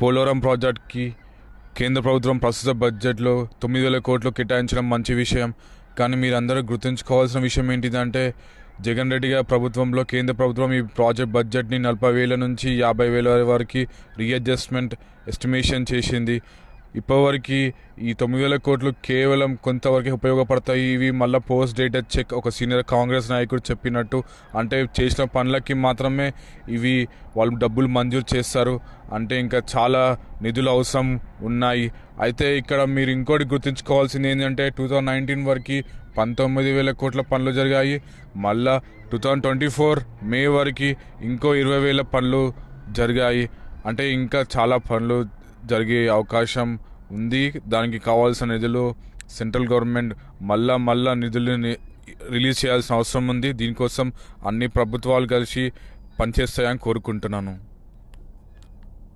పోలవరం ప్రాజెక్ట్కి కేంద్ర ప్రభుత్వం ప్రస్తుత బడ్జెట్లో 9,000 కోట్లు కేటాయించడం మంచి విషయం. కానీ మీరందరూ గుర్తుంచుకోవాల్సిన విషయం ఏంటిదంటే, జగన్ రెడ్డి గారి ప్రభుత్వంలో కేంద్ర ప్రభుత్వం ఈ ప్రాజెక్ట్ బడ్జెట్ని 40,000 నుంచి 50,000 వరకు రీఅడ్జస్ట్మెంట్ ఎస్టిమేషన్ చేసింది. ఇప్పటివరకు ఈ 9,000 కోట్లు కేవలం కొంతవరకు ఉపయోగపడతాయి. ఇవి మళ్ళీ పోస్ట్ డేటెడ్ చెక్, ఒక సీనియర్ కాంగ్రెస్ నాయకుడు చెప్పినట్టు, అంటే చేసిన పనులకి మాత్రమే ఇవి వాళ్ళు డబ్బులు మంజూరు చేస్తారు. అంటే ఇంకా చాలా నిధులు అవసరం ఉన్నాయి. అయితే ఇక్కడ మీరు ఇంకోటి గుర్తుంచుకోవాల్సింది ఏంటంటే, 2019 వరకు 19,000 కోట్ల పనులు జరిగాయి. మళ్ళా 2024 మే వరకు ఇంకో 20,000 పనులు జరిగాయి. అంటే ఇంకా చాలా పనులు జరిగే అవకాశం ఉంది. దానికి కావాల్సిన నిధులు సెంట్రల్ గవర్నమెంట్ మళ్ళా నిధులని రిలీజ్ చేయాల్సిన అవసరం ఉంది. దీనికోసం అన్ని ప్రభుత్వాలు కలిసి పనిచేస్తాయని కోరుకుంటున్నాను.